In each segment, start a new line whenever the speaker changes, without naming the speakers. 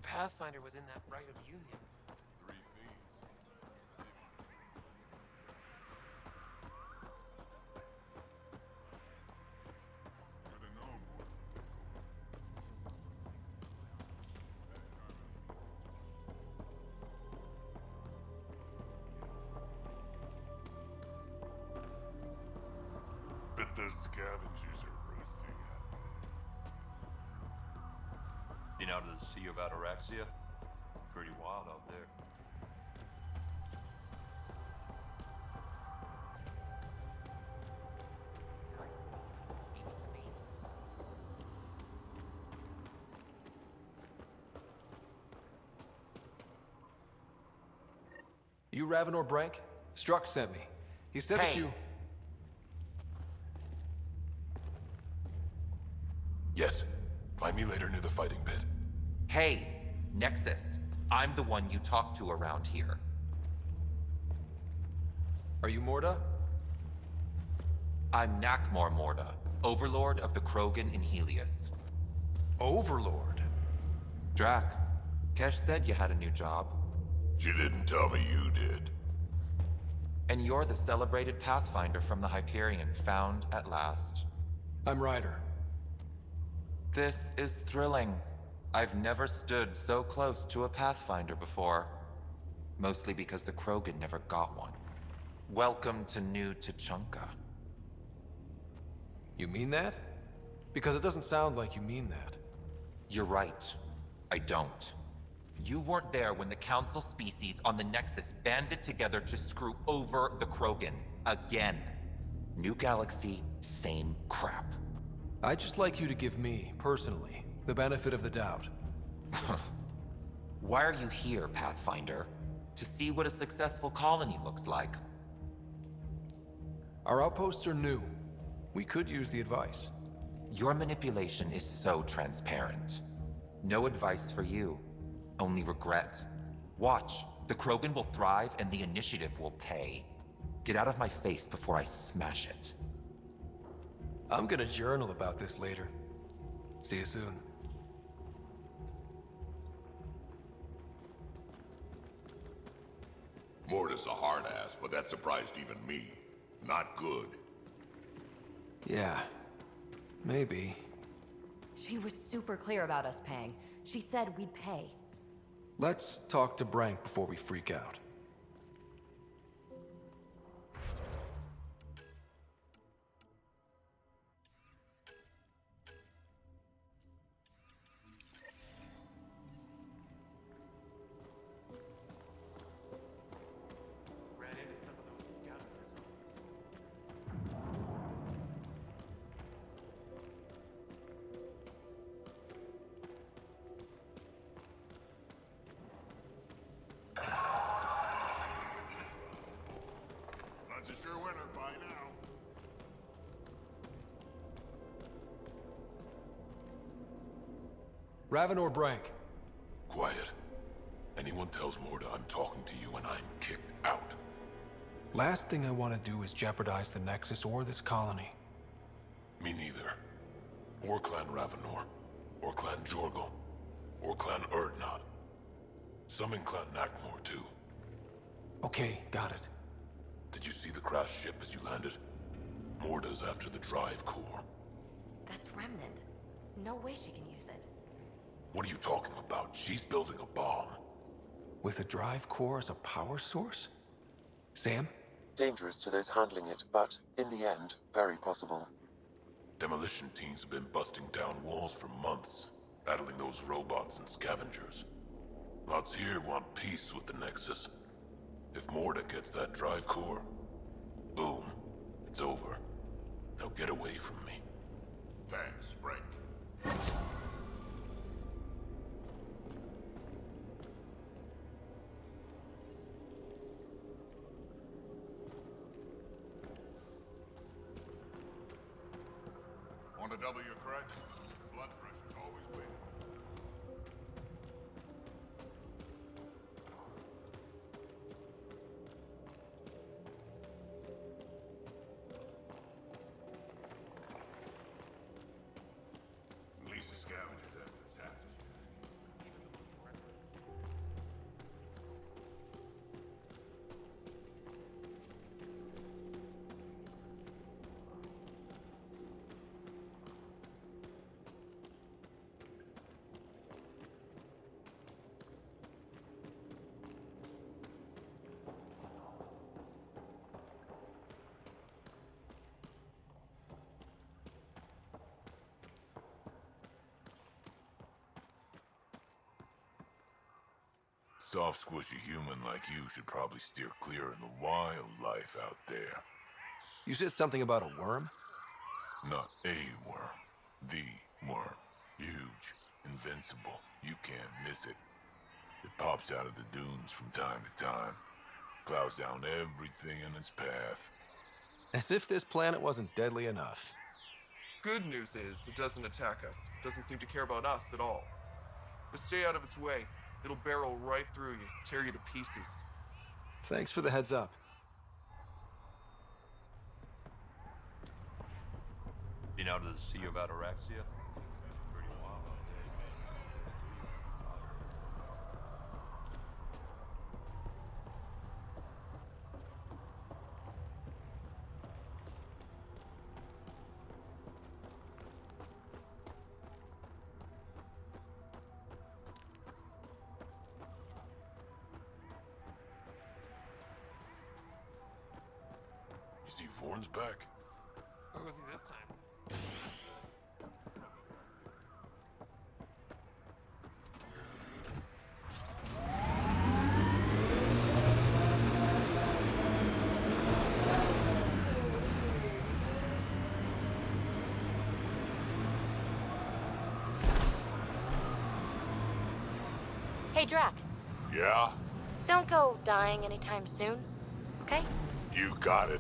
Pathfinder was in that Rite of Union.
Three fiends. Should've known more. Bet those scavengers are roasting.
Been out of the Sea of Ataraxia? Pretty wild out there.
You Ravenor Brank? Struck sent me. He said that you...
Yes. Find me later near the fighting pit.
Hey, Nexus. I'm the one you talk to around here.
Are you Morda?
I'm Nakmor Morda, Overlord of the Krogan in Helios.
Overlord?
Drac, Kesh said you had a new job.
She didn't tell me you did.
And you're the celebrated Pathfinder from the Hyperion, found at last.
I'm Ryder.
This is thrilling. I've never stood so close to a Pathfinder before. Mostly because the Krogan never got one. Welcome to New Tuchanka.
You mean that? Because it doesn't sound like you mean that.
You're right. I don't. You weren't there when the Council species on the Nexus banded together to screw over the Krogan. Again. New galaxy, same crap.
I'd just like you to give me, personally, the benefit of the doubt.
Why are you here, Pathfinder? To see what a successful colony looks like.
Our outposts are new. We could use the advice.
Your manipulation is so transparent. No advice for you. Only regret. Watch. The Krogan will thrive and the initiative will pay. Get out of my face before I smash it.
I'm gonna journal about this later. See you soon.
Mortis a hard ass, but that surprised even me. Not good.
Yeah. Maybe.
She was super clear about us paying. She said we'd pay.
Let's talk to Brank before we freak out.
Ran into some of those scavengers.
That's a sure winner by now.
Ravenor Brank.
Quiet. Anyone tells Morda I'm talking to you and I'm kicked out.
Last thing I want to do is jeopardize the Nexus or this colony.
Me neither. Or Clan Ravenor. Or Clan Jorgal. Or Clan Urdnot. Summon Clan Nakmor too.
Okay, got it.
Did you see the crashed ship as you landed? Morda's after the drive core.
That's Remnant. No way she can use it.
What are you talking about? She's building a bomb.
With a drive core as a power source? Sam?
Dangerous to those handling it, but, in the end, very possible.
Demolition teams have been busting down walls for months, battling those robots and scavengers. Lots here want peace with the Nexus. If Morda gets that drive core, boom, it's over. Now get away from me. Thanks, Frank. Want to double your crutch? Blood pressure's always waiting. At least the scavengers haven't attacked us yet. soft, squishy human like you should probably steer clear of the wildlife out there.
You said something about a worm?
Not a worm. The worm. Huge. Invincible. You can't miss it. It pops out of the dunes from time to time. Plows down everything in its path.
As if this planet wasn't deadly enough.
Good news is, it doesn't attack us. Doesn't seem to care about us at all. But stay out of its way. It'll barrel right through you, tear you to pieces.
Thanks for the heads up.
Been out of the Sea of Ataraxia? Pretty wild.
You see Vorn's back?
Where was he this time?
Hey, Drac.
Yeah?
Don't go dying anytime soon, okay?
You got it.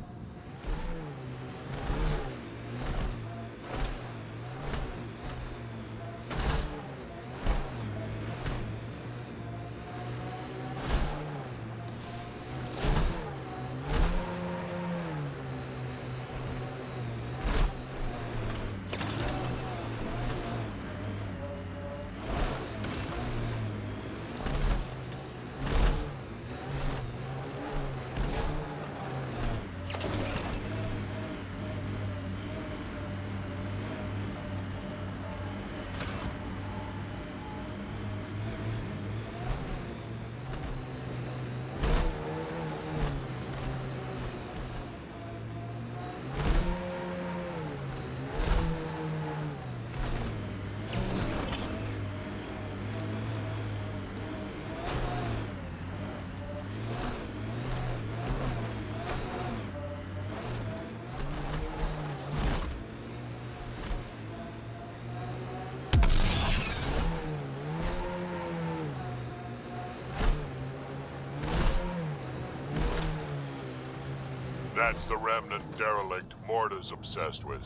That's the remnant derelict Morta's obsessed with.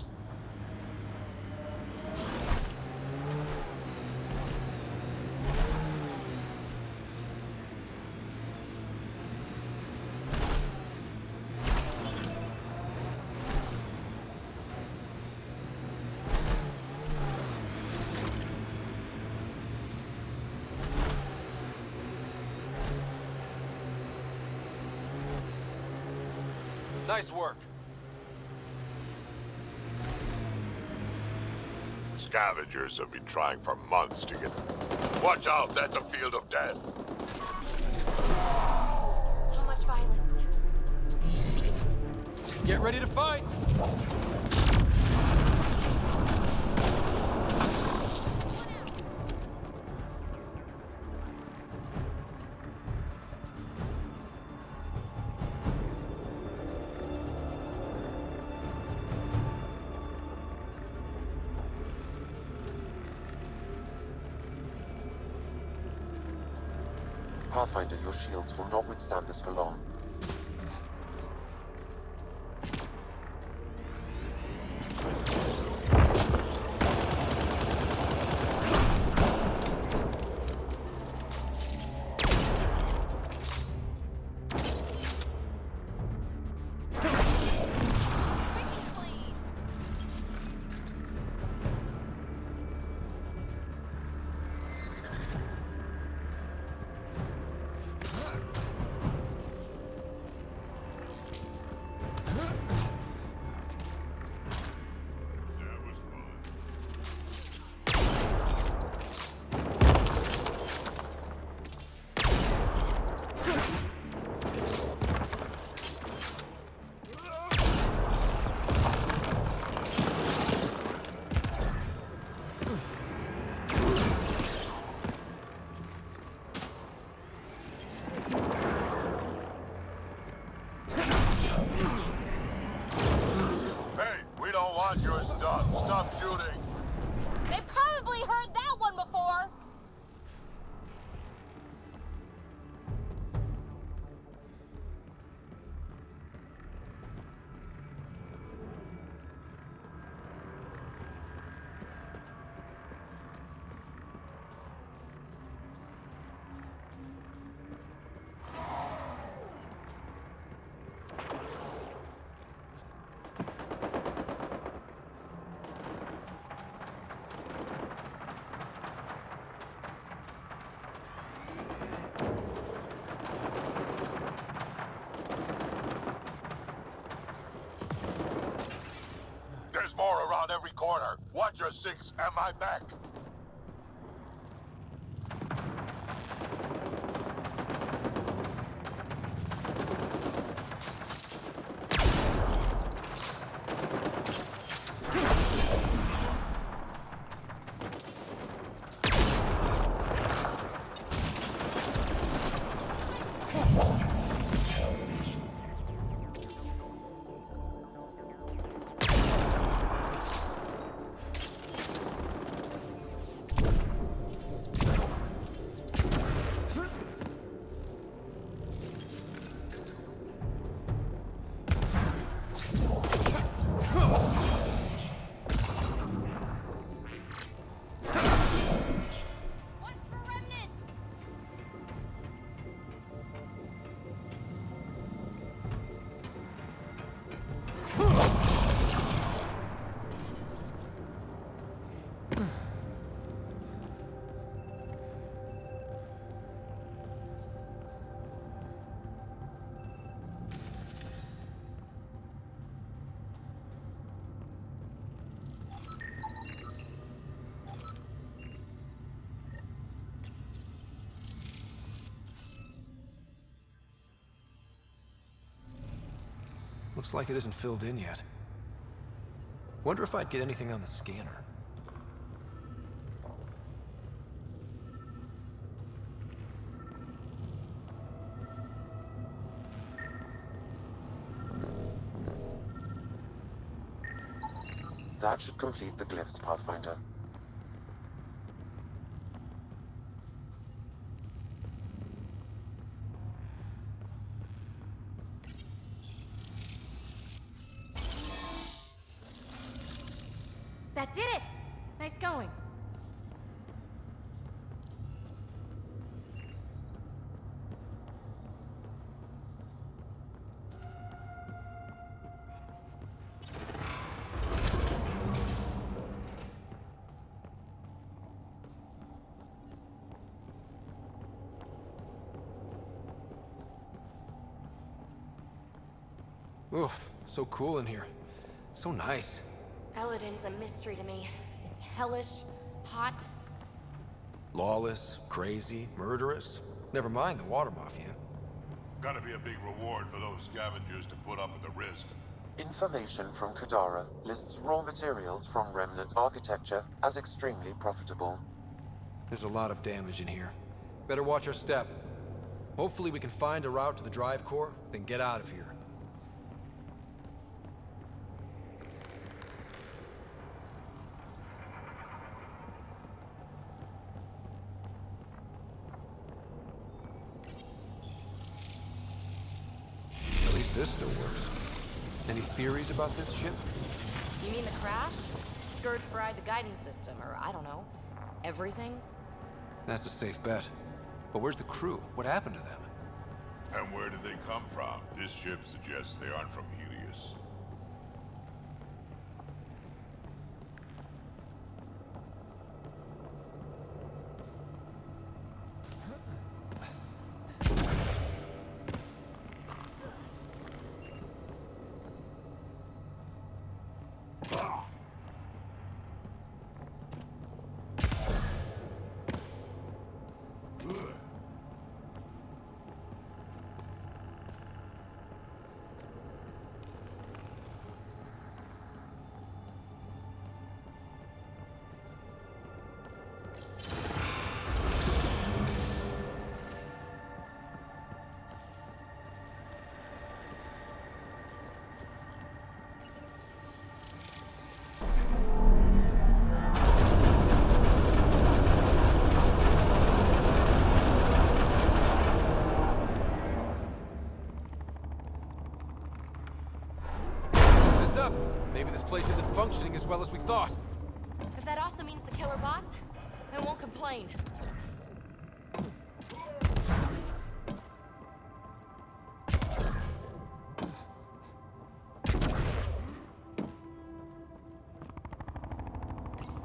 Nice work.
Scavengers have been trying for months to get... Watch out, that's a field of death.
So much violence.
Get ready to fight!
Pathfinder, your shields will not withstand this for long.
every corner. Watch your six and my back.
Looks like it isn't filled in yet. Wonder if I'd get anything on the scanner.
That should complete the glyphs, Pathfinder.
That did it! Nice going.
Oof, so cool in here. So nice.
Eladin's a mystery to me. It's hellish, hot.
Lawless, crazy, murderous. Never mind the water mafia.
Gotta be a big reward for those scavengers to put up with the risk.
Information from Kadara lists raw materials from remnant architecture as extremely profitable.
There's a lot of damage in here. Better watch our step. Hopefully we can find a route to the drive core, then get out of here. At least this still works. Any theories about this ship?
You mean the crash? Scourge fried the guiding system, or I don't know, everything?
That's a safe bet. But where's the crew? What happened to them?
And where did they come from? This ship suggests they aren't from Helios.
Up. Maybe this place isn't functioning as well as we thought.
If that also means the killer bots, I won't complain.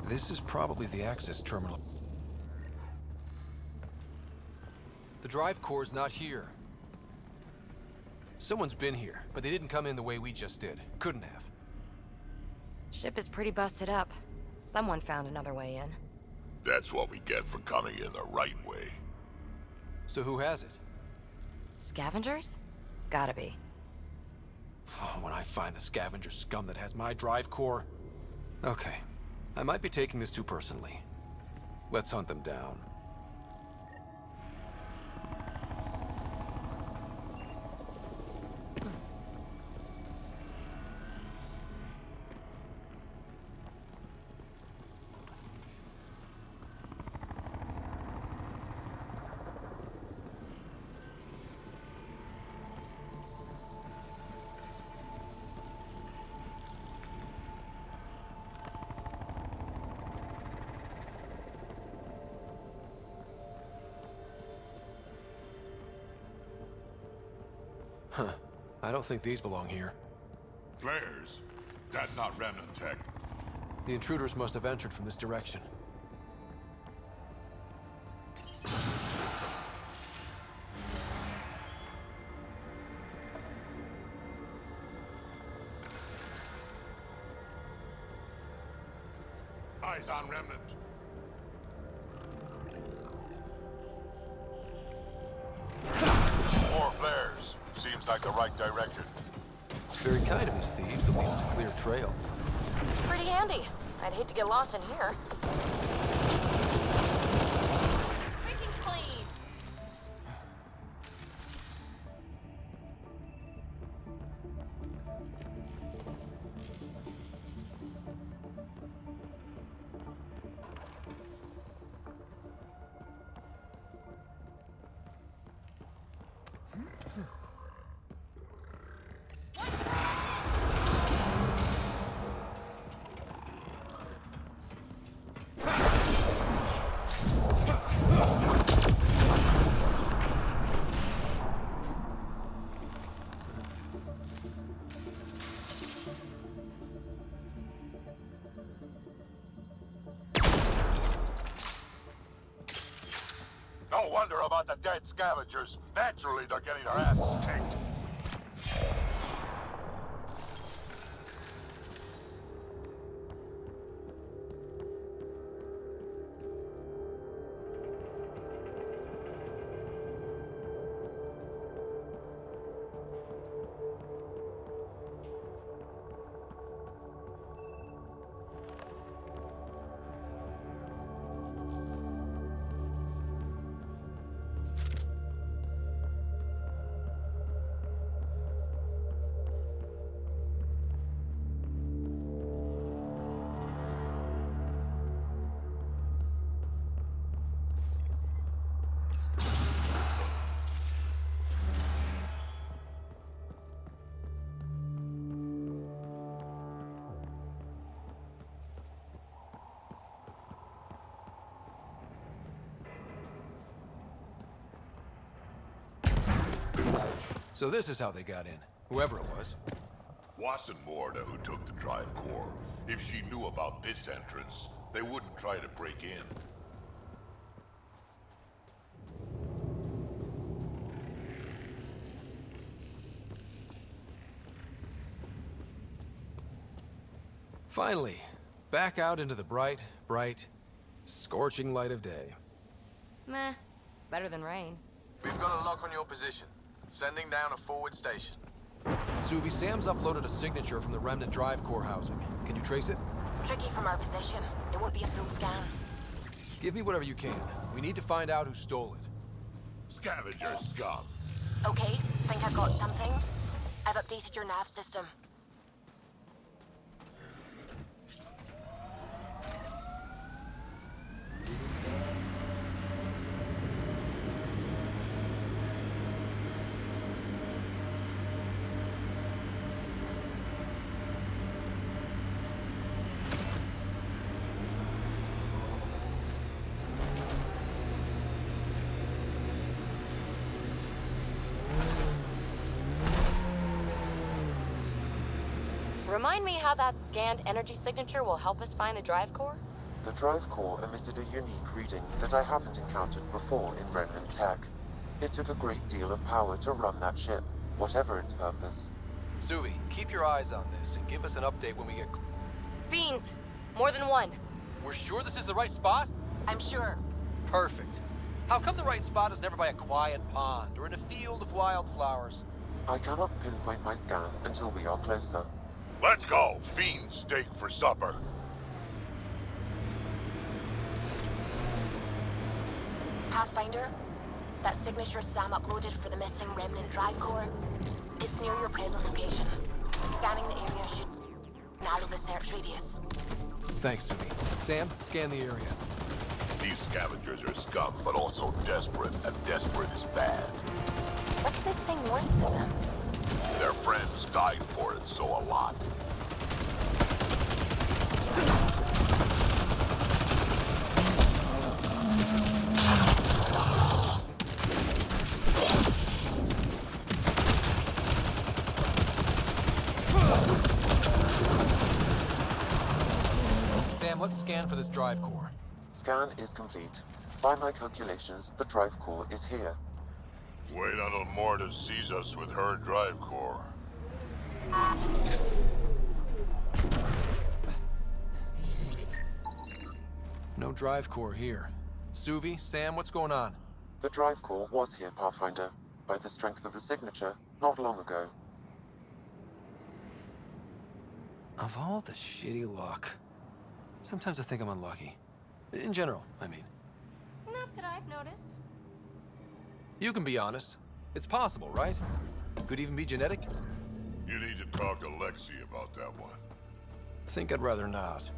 This is probably the access terminal. The drive core's not here. Someone's been here, but they didn't come in the way we just did. Couldn't have.
Ship is pretty busted up. Someone found another way in.
That's what we get for coming in the right way.
So who has it?
Scavengers? Gotta be.
Oh, when I find the scavenger scum that has my drive core... Okay, I might be taking this too personally. Let's hunt them down. Huh. I don't think these belong here.
Flares? That's not remnant tech.
The intruders must have entered from this direction.
Eyes on remnant. More flares. Seems like the right direction.
It's very kind of these thieves to leave us a clear trail.
Pretty handy. I'd hate to get lost in here. Freaking clean!
No wonder about the dead scavengers. Naturally, they're getting their asses kicked.
So this is how they got in, whoever it was.
Wasn't Morda who took the drive core. If she knew about this entrance, they wouldn't try to break in.
Finally, back out into the bright, scorching light of day.
Meh. Better than rain.
We've got a lock on your position. Sending down a forward station.
Suvi, Sam's uploaded a signature from the remnant drive core housing. Can you trace it?
Tricky from our position. It won't be a full scan.
Give me whatever you can. We need to find out who stole it.
Scavenger scum.
Okay, think I got something. I've updated your nav system. Remind me how that scanned energy signature will help us find the drive core?
The drive core emitted a unique reading that I haven't encountered before in remnant tech. It took a great deal of power to run that ship, whatever its purpose.
Suvi, keep your eyes on this and give us an update when we get...
Fiends! More than one.
We're sure this is the right spot?
I'm sure.
Perfect. How come the right spot is never by a quiet pond or in a field of wildflowers?
I cannot pinpoint my scan until we are closer.
Let's go! Fiend steak for supper.
Pathfinder, that signature Sam uploaded for the missing remnant drive core, it's near your present location. Scanning the area should narrow the search radius.
Thanks, Suvi. Sam, scan the area.
These scavengers are scum, but also desperate, and desperate is bad.
What's this thing worth to them?
Their friends died for it, so a lot.
Sam, let's scan for this drive core.
Scan is complete. By my calculations, the drive core is here.
Wait until Morta sees us with her drive core.
No drive core here. Suvi, Sam, what's going on?
The drive core was here, Pathfinder, by the strength of the signature, not long ago.
Of all the shitty luck. Sometimes I think I'm unlucky. In general, I mean.
Not that I've noticed.
You can be honest. It's possible, right? Could even be genetic.
You need to talk to Lexi about that one.
Think I'd rather not.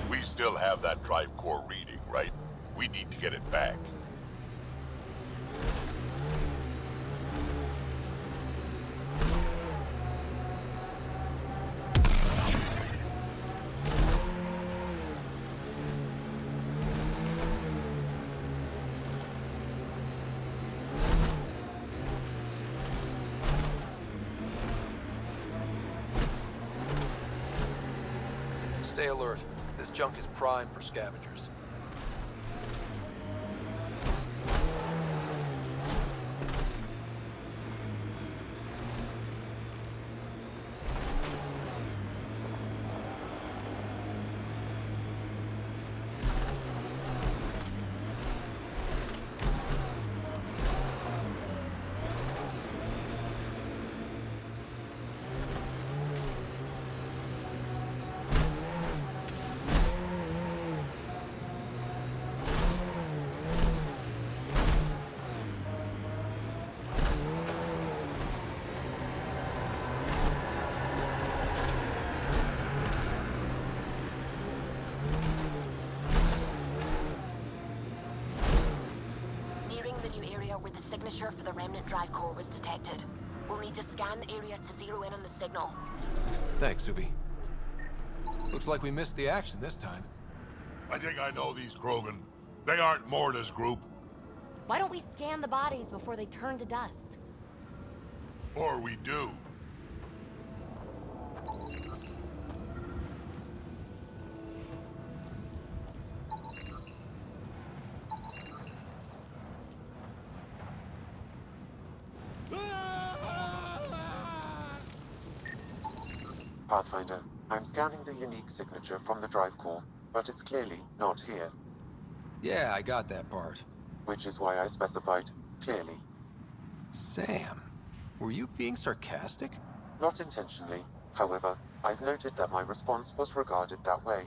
We still have that drive core reading, right? We need to get it back.
Stay alert. This junk is prime for scavengers.
Where the signature for the remnant drive core was detected. We'll need to scan the area to zero in on the signal.
Thanks, Suvi. Looks like we missed the action this time.
I think I know these Krogan. They aren't Morta's group.
Why don't we scan the bodies before they turn to dust?
Or we do.
Pathfinder, I'm scanning the unique signature from the drive core, but it's clearly not here.
Yeah, I got that part.
Which is why I specified clearly.
Sam, were you being sarcastic?
Not intentionally. However, I've noted that my response was regarded that way.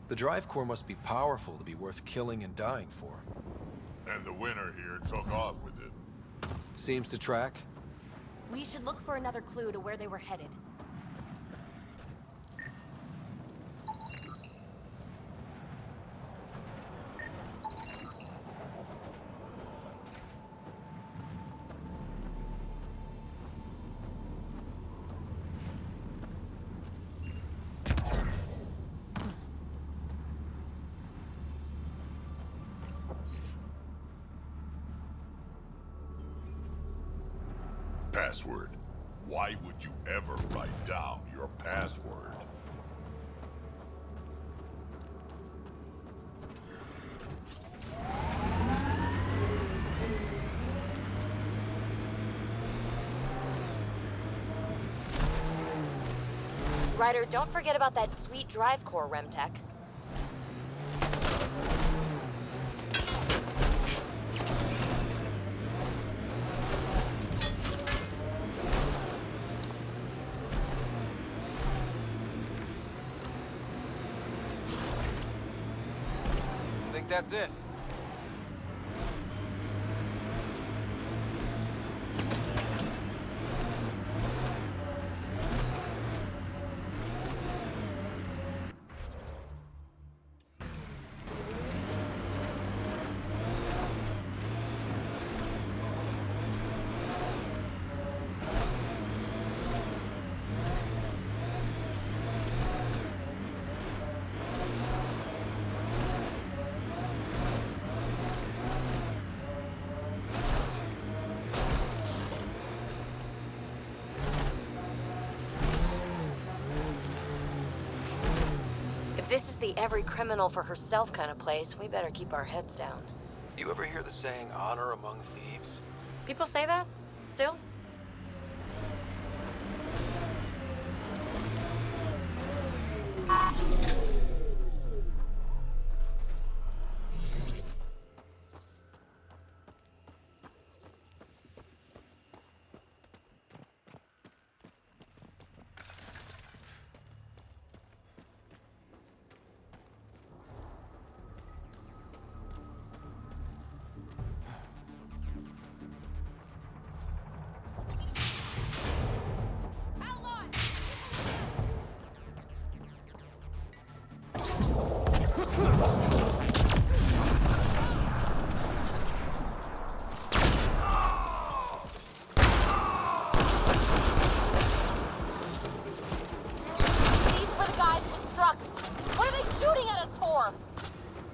The drive core must be powerful to be worth killing and dying for.
And the winner here took off with it.
Seems to track.
We should look for another clue to where they were headed.
Password. Why would you ever write down your password?
Ryder, don't forget about that sweet drive core, Remtech.
I think that's it.
If this is the every criminal for herself kind of place, we better keep our heads down.
You ever hear the saying, honor among thieves?
People say that? Still?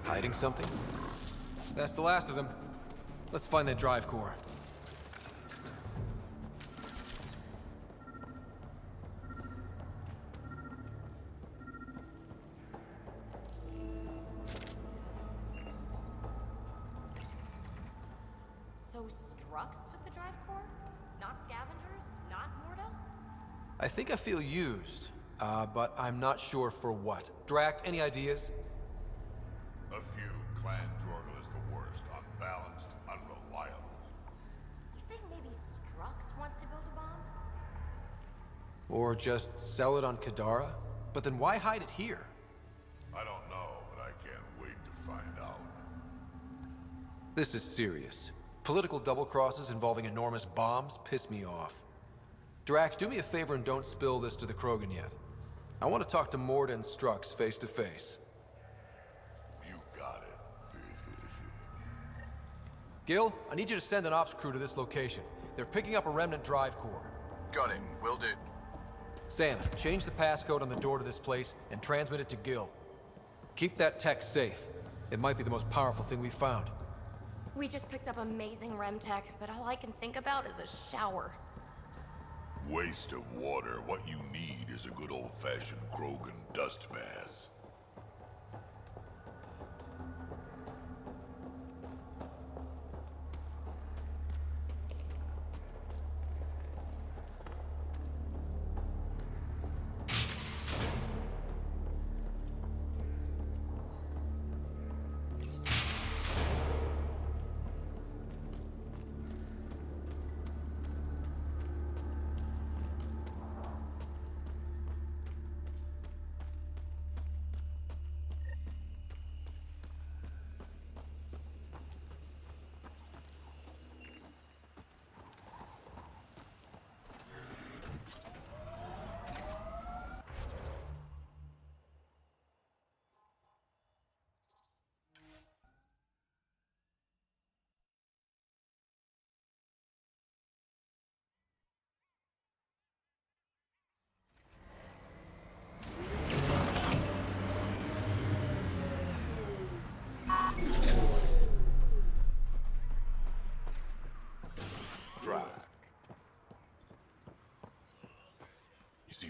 Hiding something? That's the last of them. Let's find that drive core.
So Strux took the drive core? Not scavengers? Not Morda?
I think I feel used, but I'm not sure for what. Drac, any ideas?
A few. Clan Jorgel is the worst. Unbalanced, unreliable.
You think maybe Strux wants to build a bomb?
Or just sell it on Kadara? But then why hide it here?
I don't know, but I can't wait to find out.
This is serious. Political double-crosses involving enormous bombs piss me off. Drac, do me a favor and don't spill this to the Krogan yet. I want to talk to Morda and Strux face to face.
You got it.
Gil, I need you to send an ops crew to this location. They're picking up a remnant drive core.
Got it. Will do.
Sam, change the passcode on the door to this place and transmit it to Gil. Keep that tech safe. It might be the most powerful thing we've found.
We just picked up amazing rem tech, but all I can think about is a shower.
Waste of water. What you need is a good old-fashioned Krogan dust bath.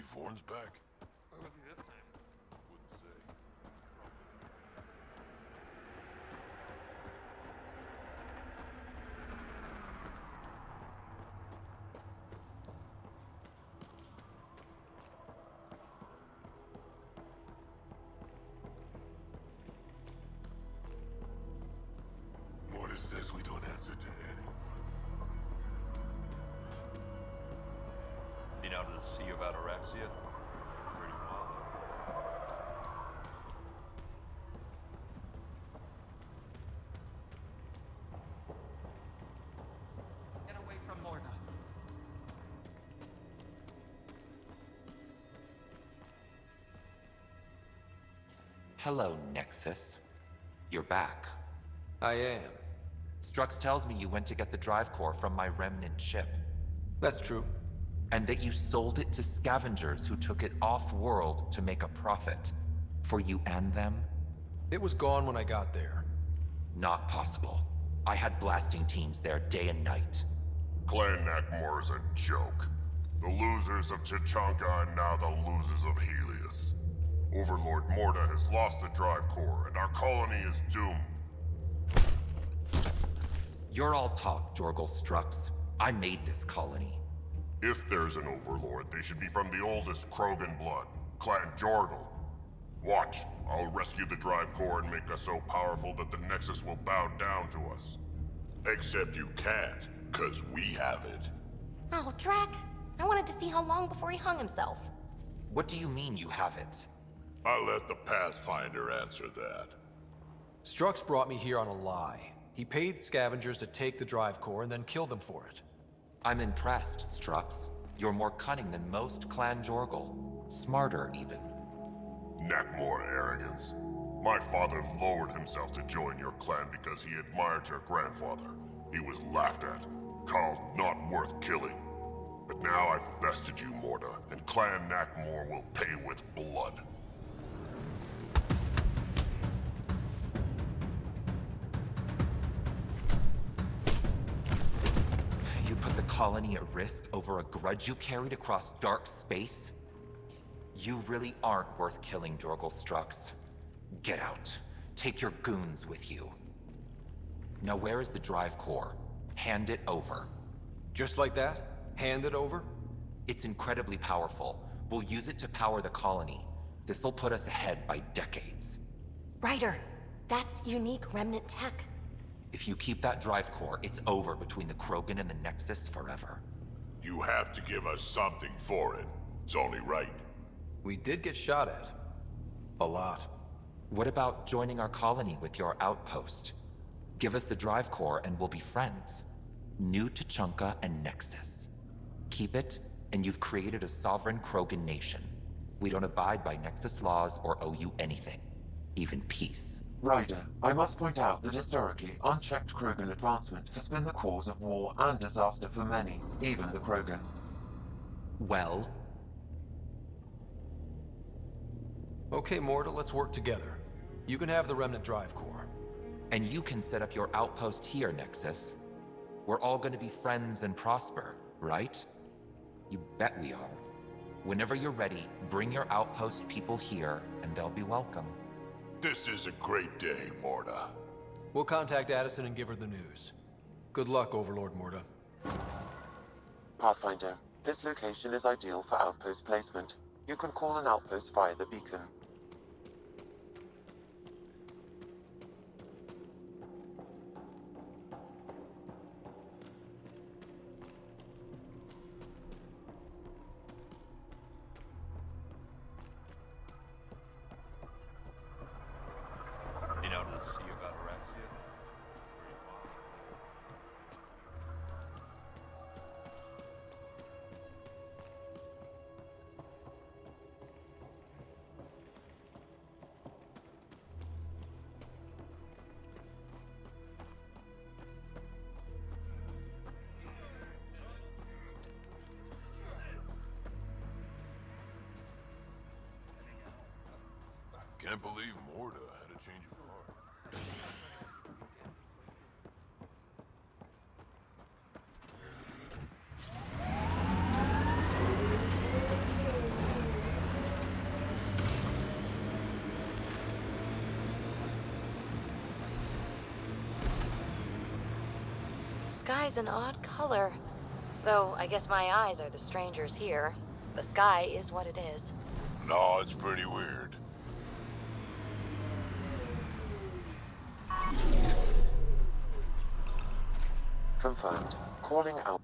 Chief Horn's back?
Where was he this time?
Wouldn't say. Mortis says we don't answer to anyone.
Been out of the Sea of Ataraxia? Pretty wild.
Get away from Morna.
Hello, Nexus. You're back.
I am.
Strux tells me you went to get the drive core from my remnant ship,
That's true.
and that you sold it to scavengers who took it off-world to make a profit. For you and them?
It was gone when I got there.
Not possible. I had blasting teams there day and night.
Clan Nakmor is a joke. The losers of Chichanka and now the losers of Helios. Overlord Morta has lost the drive core, and our colony is doomed.
You're all talk, Jorgal Strux. I made this colony.
If there's an overlord, they should be from the oldest Krogan blood, Clan Jorgal. Watch, I'll rescue the drive core and make us so powerful that the Nexus will bow down to us. Except you can't, 'cause we have it.
Oh, Drac. I wanted to see how long before he hung himself.
What do you mean you have it?
I'll let the Pathfinder answer that.
Strux brought me here on a lie. He paid scavengers to take the drive core and then killed them for it.
I'm impressed, Strux. You're more cunning than most Clan Jorgal. Smarter, even.
Nakmor arrogance. My father lowered himself to join your clan because he admired your grandfather. He was laughed at, called not worth killing. But now I've bested you, Morta, and Clan Nakmor will pay with blood.
You put the colony at risk over a grudge you carried across dark space? You really aren't worth killing, Jorgal Strux. Get out. Take your goons with you. Now where is the drive core? Hand it over.
Just like that? Hand it over?
It's incredibly powerful. We'll use it to power the colony. This'll put us ahead by decades.
Ryder, that's unique remnant tech.
If you keep that drive core, it's over between the Krogan and the Nexus forever.
You have to give us something for it. It's only right.
We did get shot at. A lot.
What about joining our colony with your outpost? Give us the drive core and we'll be friends. New Tachanka and Nexus. Keep it, and you've created a sovereign Krogan nation. We don't abide by Nexus laws or owe you anything. Even peace.
Ryder, I must point out that historically, unchecked Krogan advancement has been the cause of war and disaster for many, even the Krogan.
Well?
Okay, Morta, let's work together. You can have the remnant drive core.
And you can set up your outpost here, Nexus. We're all gonna be friends and prosper, right? You bet we are. Whenever you're ready, bring your outpost people here, and they'll be welcome.
This is a great day, Morta.
We'll contact Addison and give her the news. Good luck, Overlord Morta.
Pathfinder, this location is ideal for outpost placement. You can call an outpost via the beacon.
Been out of the Sea of Ataraxia? Pretty wild.
Can't believe Morta had a change of heart.
sky's an odd color. Though, I guess my eyes are the strangers here. The sky is what it is.
No, it's pretty weird.
Confirmed. Calling out.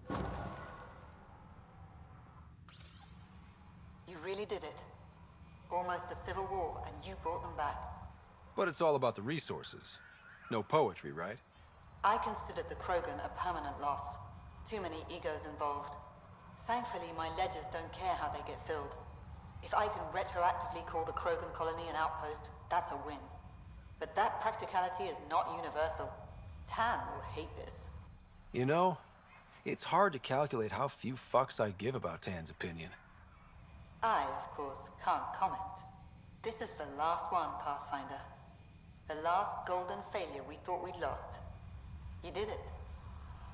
You really did it. Almost a civil war, and you brought them back.
But it's all about the resources. No poetry, right?
I considered the Krogan a permanent loss. Too many egos involved. Thankfully, my ledgers don't care how they get filled. If I can retroactively call the Krogan colony an outpost, that's a win. But that practicality is not universal. Tan will hate this.
You know, it's hard to calculate how few fucks I give about Tan's opinion.
I, of course, can't comment. This is the last one, Pathfinder. The last golden failure we thought we'd lost. You did it.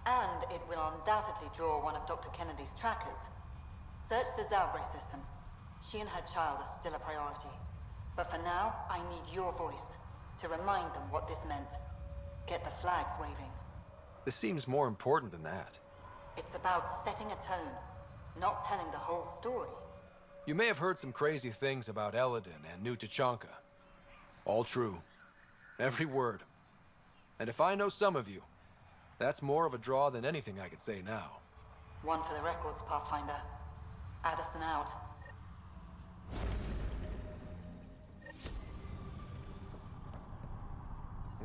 And it will undoubtedly draw one of Dr. Kennedy's trackers. Search the Zaubre system. She and her child are still a priority. But for now, I need your voice to remind them what this meant. Get the flags waving.
This seems more important than that.
It's about setting a tone, not telling the whole story.
You may have heard some crazy things about Eladin and New Tachanka. All true. Every word. And if I know some of you, that's more of a draw than anything I could say now.
One for the records, Pathfinder. Addison out.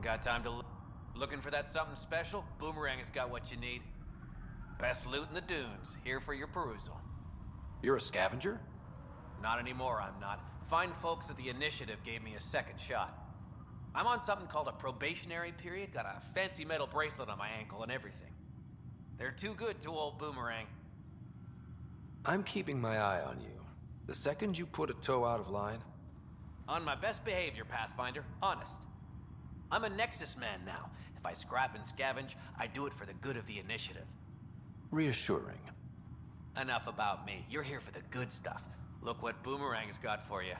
Got time to looking for that something special? Boomerang has got what you need. Best loot in the dunes, here for your perusal.
You're a scavenger?
Not anymore, I'm not. Fine folks at the Initiative gave me a second shot. I'm on something called a probationary period, got a fancy metal bracelet on my ankle and everything. They're too good to old Boomerang.
I'm keeping my eye on you. The second you put a toe out of line...
On my best behavior, Pathfinder. Honest. I'm a Nexus man now. If I scrap and scavenge, I do it for the good of the Initiative.
Reassuring.
Enough about me. You're here for the good stuff. Look what Boomerang's got for you.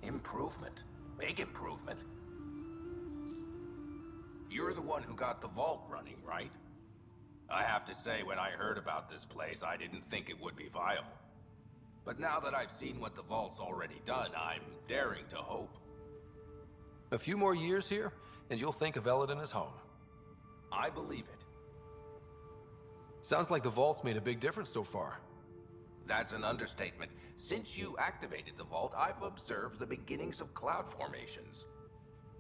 Improvement. Big improvement. You're the one who got the vault running, right? I have to say, when I heard about this place, I didn't think it would be viable. But now that I've seen what the vault's already done, I'm daring to hope.
A few more years here, and you'll think of Eladon as home.
I believe it.
Sounds like the vault's made a big difference so far.
That's an understatement. Since you activated the vault, I've observed the beginnings of cloud formations.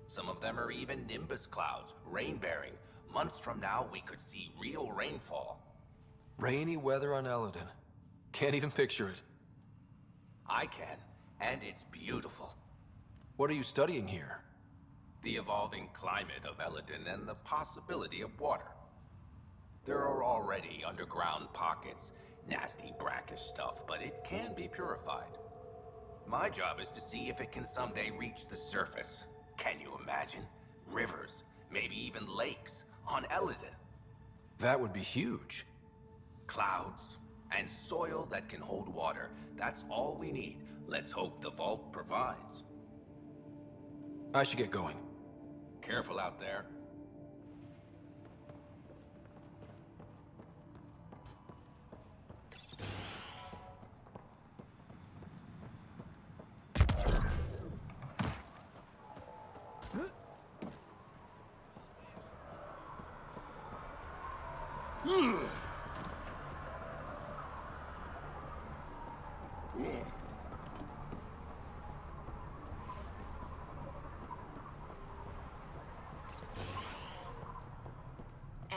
Some of them are even nimbus clouds, rain-bearing. Months from now, we could see real rainfall.
Rainy weather on Eladon. Can't even picture it.
I can, and it's beautiful.
What are you studying here?
The evolving climate of Eladon and the possibility of water. There are already underground pockets, nasty brackish stuff, but it can be purified. My job is to see if it can someday reach the surface. Can you imagine? Rivers, maybe even lakes, on Eladon.
That would be huge.
Clouds, and soil that can hold water. That's all we need. Let's hope the vault provides.
I should get going.
Careful out there.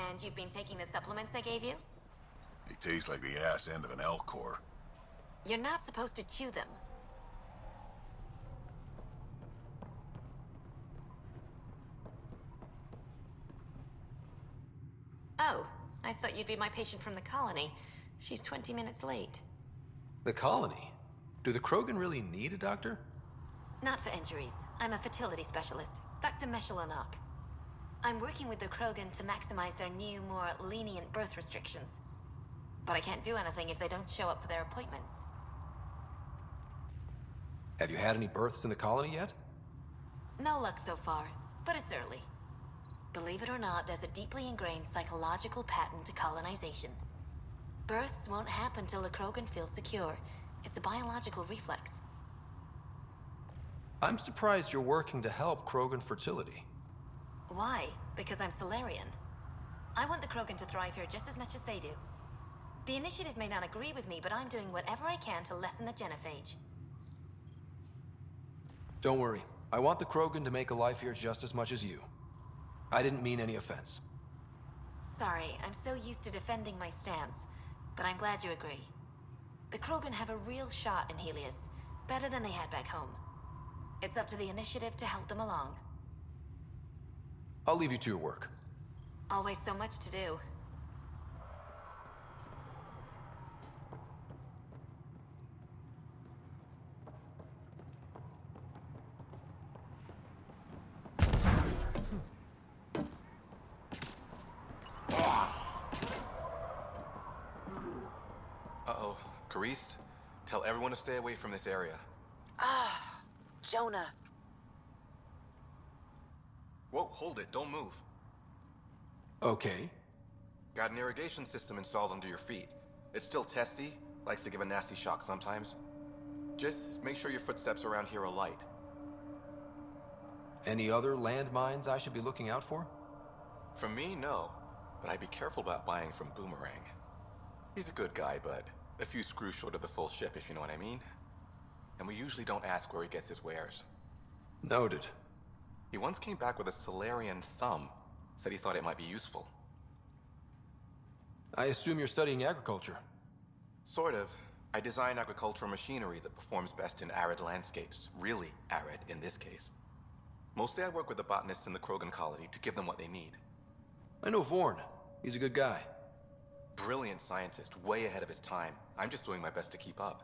And you've been taking the supplements I gave you?
They taste like the ass end of an elk core.
You're not supposed to chew them. Oh, I thought you'd be my patient from the colony. She's 20 minutes late.
The colony? Do the Krogan really need a doctor?
Not for injuries. I'm a fertility specialist, Dr. Meshalanok. I'm working with the Krogan to maximize their new, more lenient birth restrictions. But I can't do anything if they don't show up for their appointments.
Have you had any births in the colony yet?
No luck so far, but it's early. Believe it or not, there's a deeply ingrained psychological pattern to colonization. Births won't happen till the Krogan feels secure. It's a biological reflex.
I'm surprised you're working to help Krogan fertility.
Why? Because I'm Solarian. I want the Krogan to thrive here just as much as they do. The Initiative may not agree with me, but I'm doing whatever I can to lessen the genophage.
Don't worry. I want the Krogan to make a life here just as much as you. I didn't mean any offense.
Sorry, I'm so used to defending my stance, but I'm glad you agree. The Krogan have a real shot in Helios, better than they had back home. It's up to the Initiative to help them along.
I'll leave you to your work.
Always so much to do.
Uh-oh. Karist, tell everyone to stay away from this area.
Ah, Jonah.
Whoa, hold it. Don't move.
Okay.
Got an irrigation system installed under your feet. It's still testy, likes to give a nasty shock sometimes. Just make sure your footsteps around here are light.
Any other landmines I should be looking out for?
From me, no. But I'd be careful about buying from Boomerang. He's a good guy, but a few screws short of the full ship, if you know what I mean. And we usually don't ask where he gets his wares.
Noted.
He once came back with a Solarian thumb. Said he thought it might be useful.
I assume you're studying agriculture.
Sort of. I design agricultural machinery that performs best in arid landscapes. Really arid, in this case. Mostly I work with the botanists in the Krogan colony to give them what they need.
I know Vorn. He's a good guy.
Brilliant scientist, way ahead of his time. I'm just doing my best to keep up.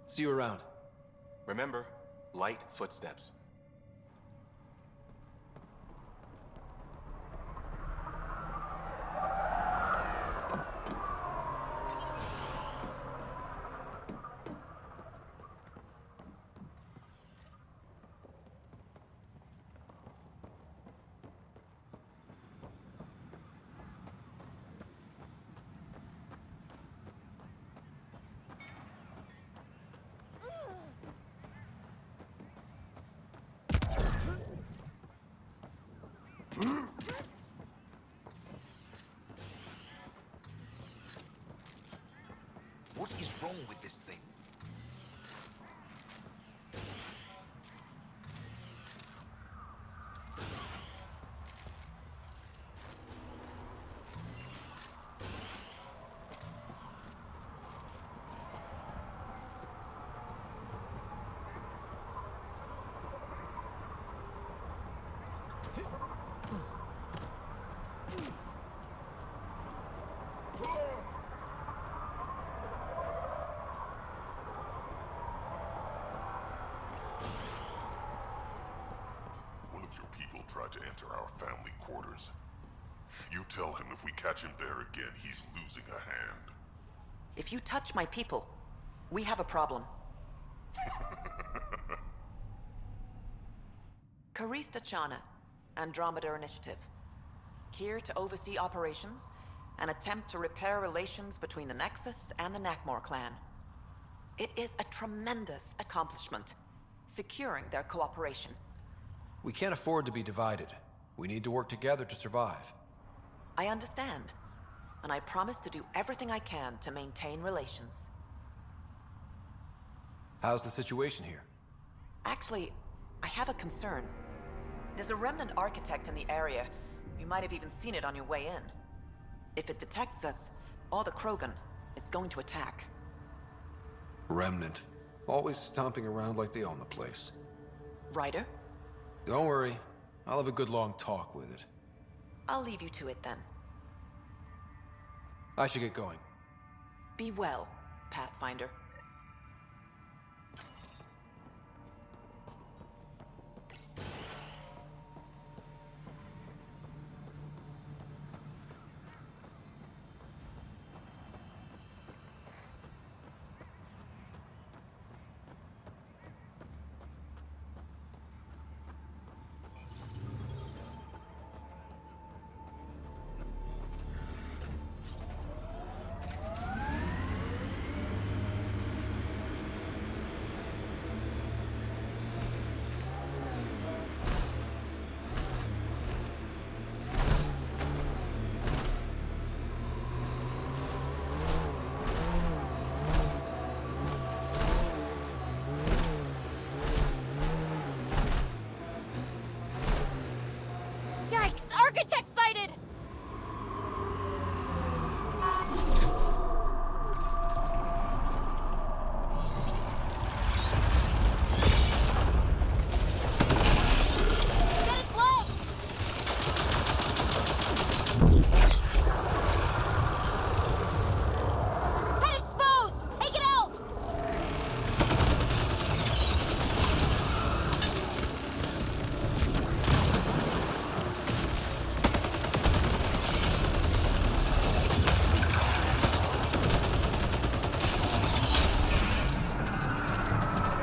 See you around.
Remember, light footsteps.
What is wrong with this thing?
One of your people tried to enter our family quarters. You tell him if we catch him there again, he's losing a hand.
If you touch my people, we have a problem. Karista Chana, Andromeda Initiative. Here to oversee operations and attempt to repair relations between the Nexus and the Nakmor clan. It is a tremendous accomplishment, securing their cooperation.
We can't afford to be divided. We need to work together to survive.
I understand, and I promise to do everything I can to maintain relations.
How's the situation here?
Actually, I have a concern. There's a remnant architect in the area. You might have even seen it on your way in. If it detects us, or the Krogan, it's going to attack.
Remnant. Always stomping around like they own the place.
Ryder?
Don't worry. I'll have a good long talk with it.
I'll leave you to it then.
I should get going.
Be well, Pathfinder.
Architect sighted! Get his legs! Head exposed! Take it out!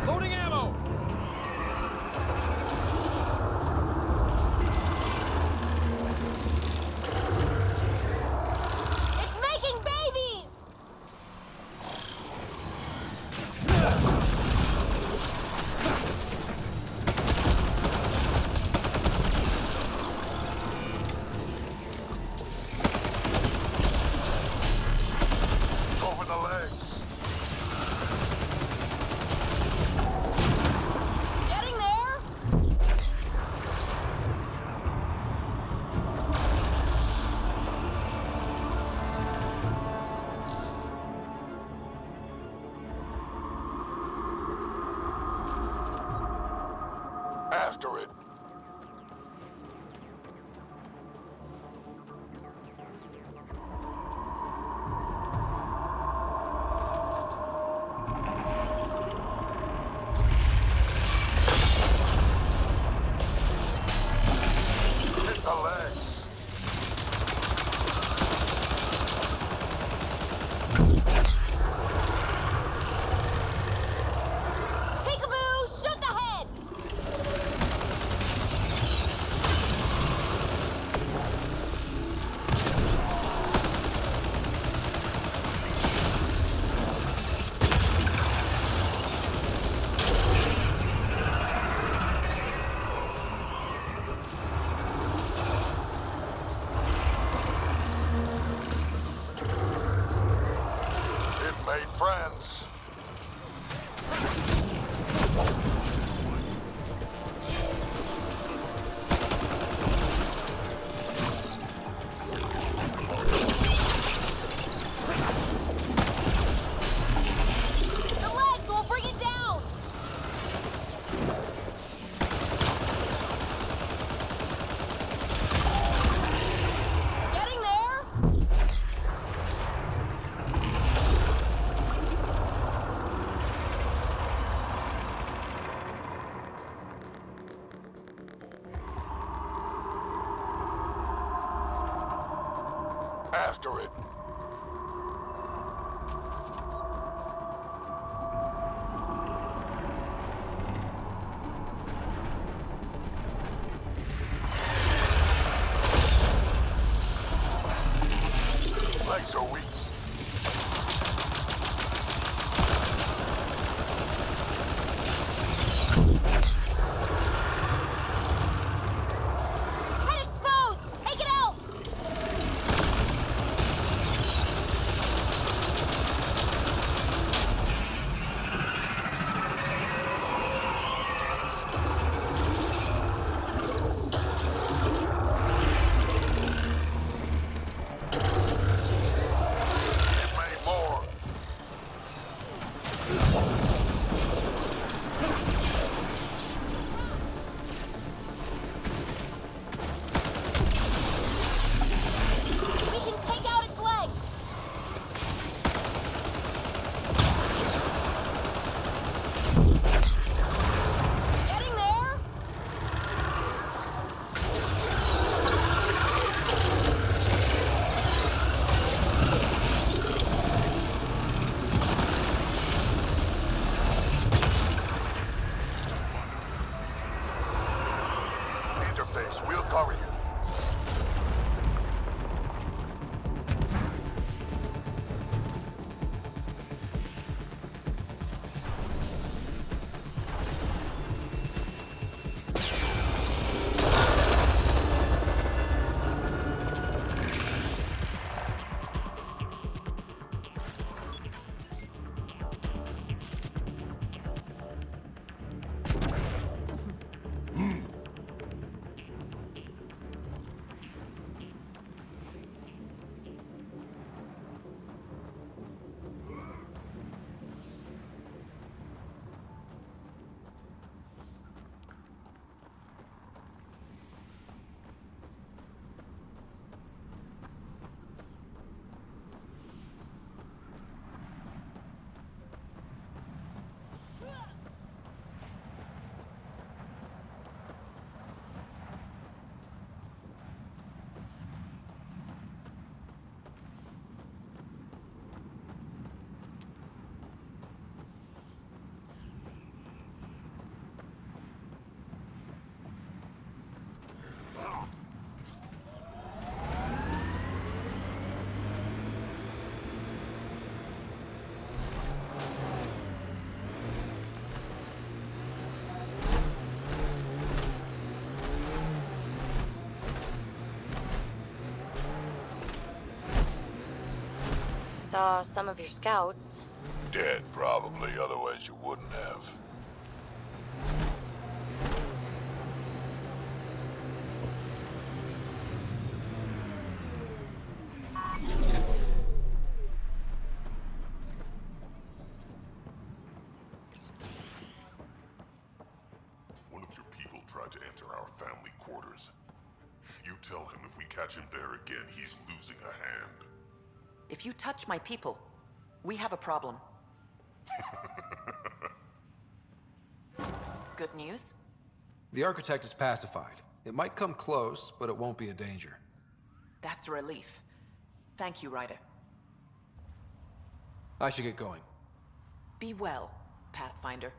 Loading ammo!
After it. Legs are weak.
Head exposed! Take it out!
Get many more.
We can take out its legs! Getting there?
Interface, we'll cover you.
Saw some of your scouts.
Dead, probably, otherwise you wouldn't have. One of your people tried to enter our family quarters. You tell him if we catch him there again, he's losing a hand.
If you touch my people, we have a problem. Good news?
The architect is pacified. It might come close, but it won't be a danger.
That's a relief. Thank you, Ryder.
I should get going.
Be well, Pathfinder.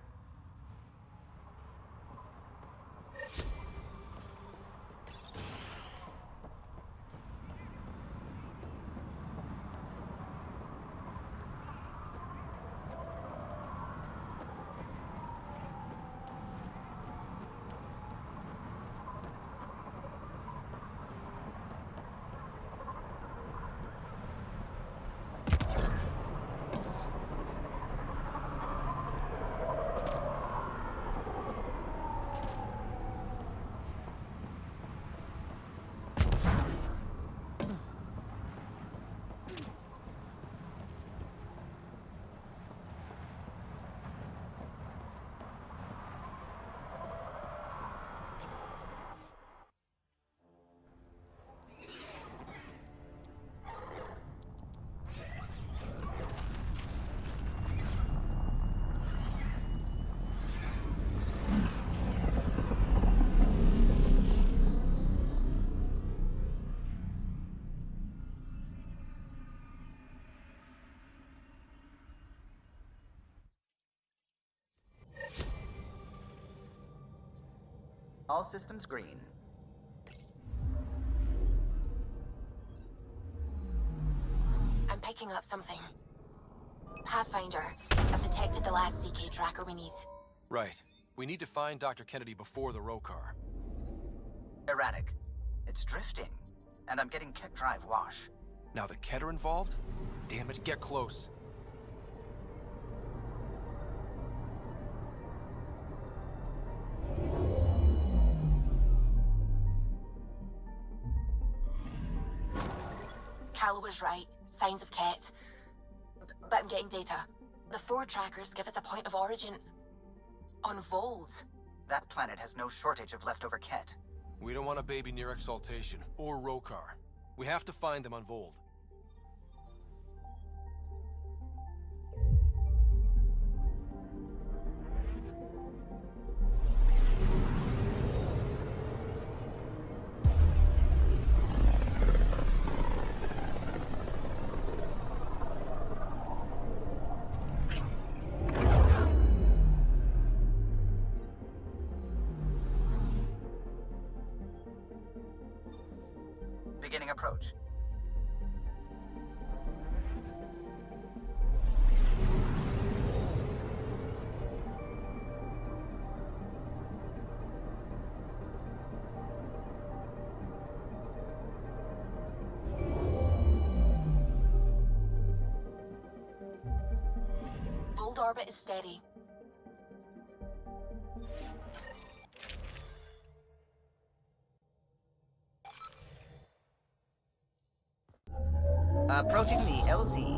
All systems green.
I'm picking up something. Pathfinder, I've detected the last CK tracker we need.
Right. We need to find Dr. Kennedy before the Rokar.
Erratic. It's drifting, and I'm getting Ket Drive wash.
Now the Ket are involved? Damn it, get close.
Callow was right. Signs of Ket. But I'm getting data. The 4 trackers give us a point of origin on Vold.
That planet has no shortage of leftover Ket.
We don't want a baby near Exaltation, or Rokar. We have to find them on Vold.
Beginning approach.
Vold orbit is steady.
Approaching the LZ.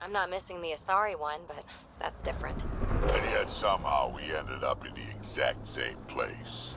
I'm not missing the Asari one, but that's different.
And yet somehow we ended up in the exact same place.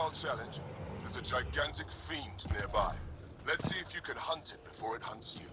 I'll challenge. There's a gigantic fiend nearby. Let's see if you can hunt it before it hunts you.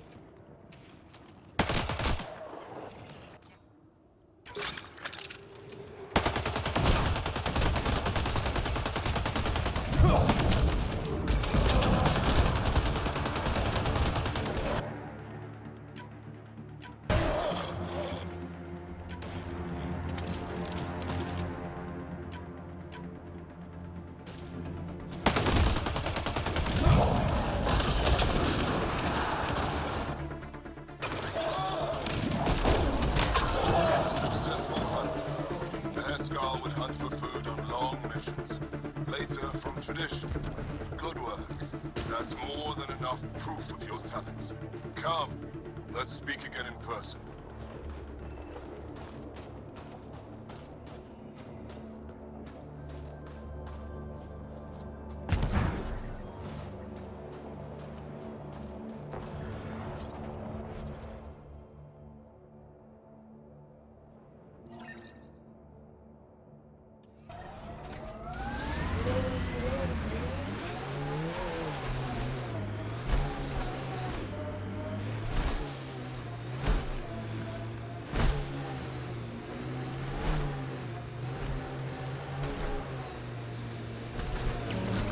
Tradition. Good work. That's more than enough proof of your talents. Come, let's speak again in person.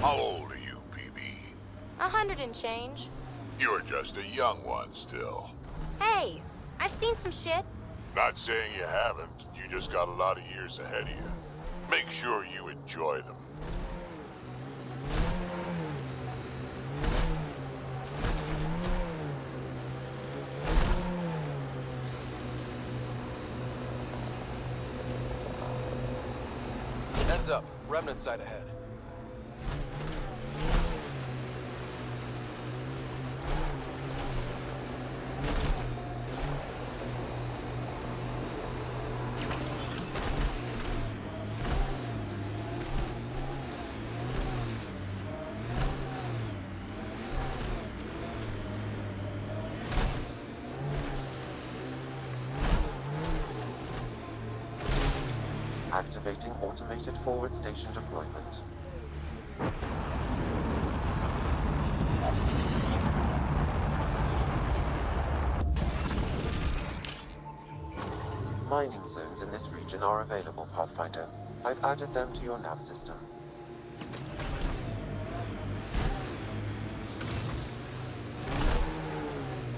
How old are you, PB?
100 and change.
You're just a young one still.
Hey, I've seen some shit.
Not saying you haven't, you just got a lot of years ahead of you. Make sure you enjoy them.
Heads up, remnant site ahead.
Activating automated forward station deployment. Mining zones in this region are available, Pathfinder. I've added them to your nav system.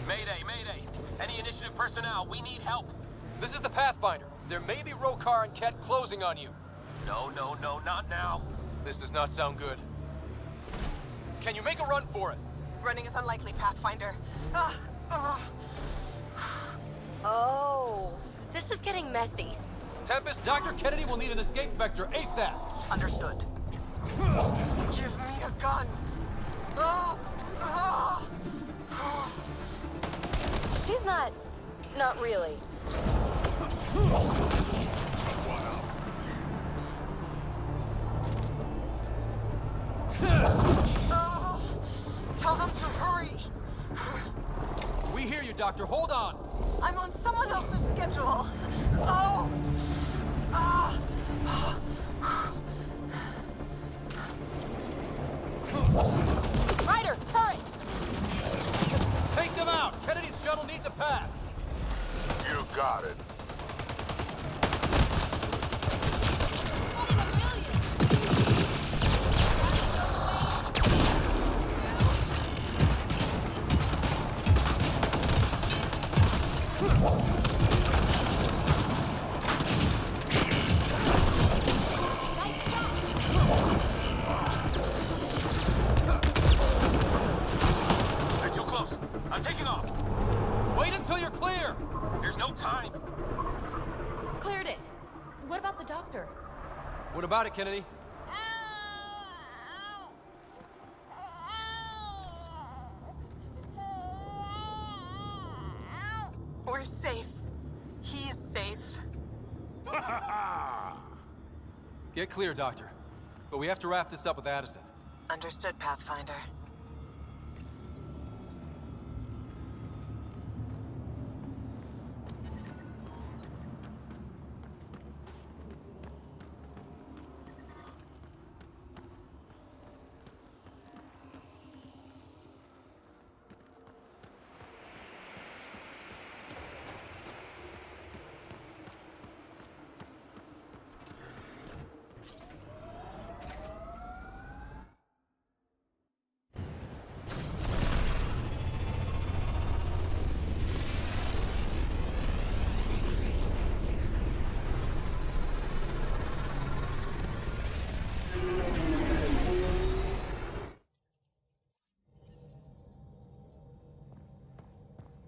Mayday, mayday! Any initiative personnel, we need help!
This is the Pathfinder. There may be Rokar and Ket closing on you.
No, not now.
This does not sound good. Can you make a run for it?
Running is unlikely, Pathfinder.
Oh, this is getting messy.
Tempest, Dr. Kennedy will need an escape vector ASAP.
Understood. Give me a gun.
She's not really.
Tell them to hurry.
We hear you, Doctor. Hold on.
I'm on someone else's schedule.
Ryder, hurry!
Take them out. Kennedy's shuttle needs a path.
You got it.
They're too close. I'm taking off.
Wait until you're clear.
There's no time.
Cleared it. What about the doctor?
What about it, Kennedy?
We're safe. He's safe.
Get clear, Doctor. But we have to wrap this up with Addison.
Understood, Pathfinder.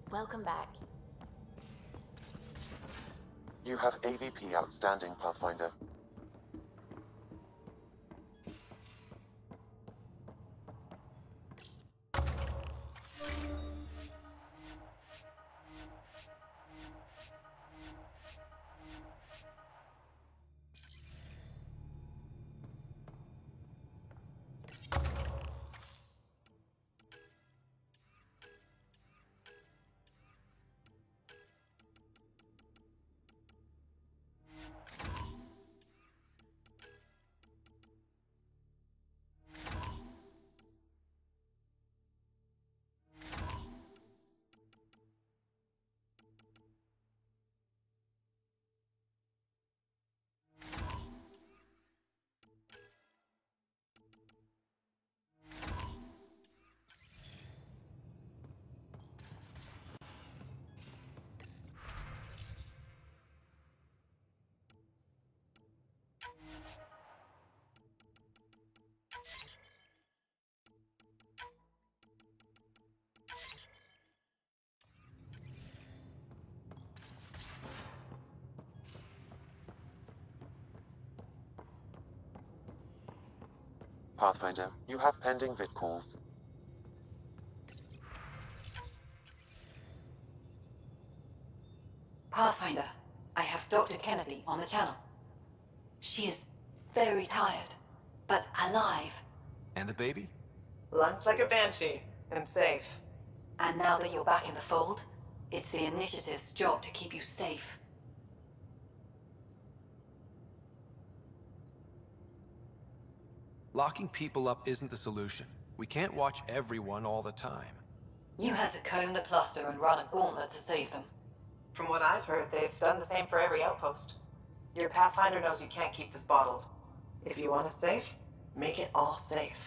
Welcome back.
You have AVP outstanding, Pathfinder. Pathfinder, you have pending vid calls.
Pathfinder, I have Dr. Kennedy on the channel. She is very tired, but alive.
And the baby?
Lungs like a banshee, and safe.
And now that you're back in the fold, it's the Initiative's job to keep you safe.
Locking people up isn't the solution. We can't watch everyone all the time.
You had to comb the cluster and run a gauntlet to save them.
From what I've heard, they've done the same for every outpost. Your Pathfinder knows you can't keep this bottled. If you want us safe, make it all safe.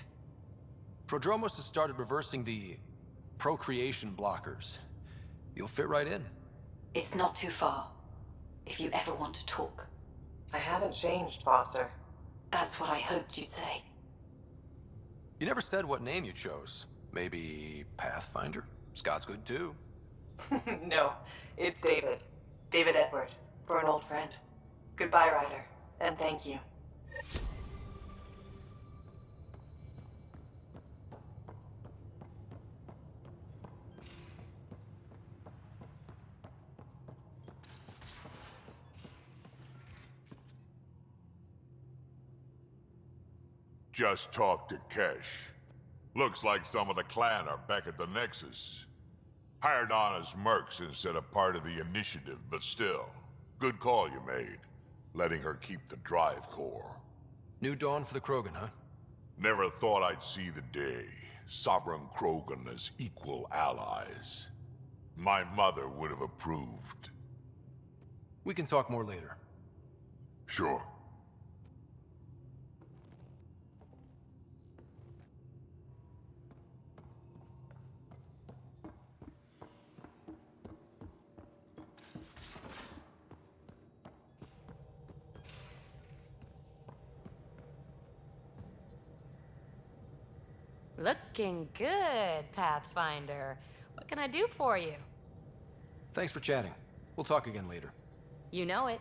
Prodromos has started reversing the procreation blockers. You'll fit right in.
It's not too far, if you ever want to talk.
I haven't changed, Foster.
That's what I hoped you'd say.
You never said what name you chose. Maybe Pathfinder? Scott's good too.
No, it's David. David Edward, for an old friend. Goodbye, Ryder, and thank you.
Just talked to Kesh. Looks like some of the clan are back at the Nexus. Hired on as mercs instead of part of the initiative, but still. Good call you made. Letting her keep the drive core.
New dawn for the Krogan, huh?
Never thought I'd see the day. Sovereign Krogan as equal allies. My mother would have approved.
We can talk more later.
Sure.
Looking good, Pathfinder. What can I do for you?
Thanks for chatting. We'll talk again later.
You know it.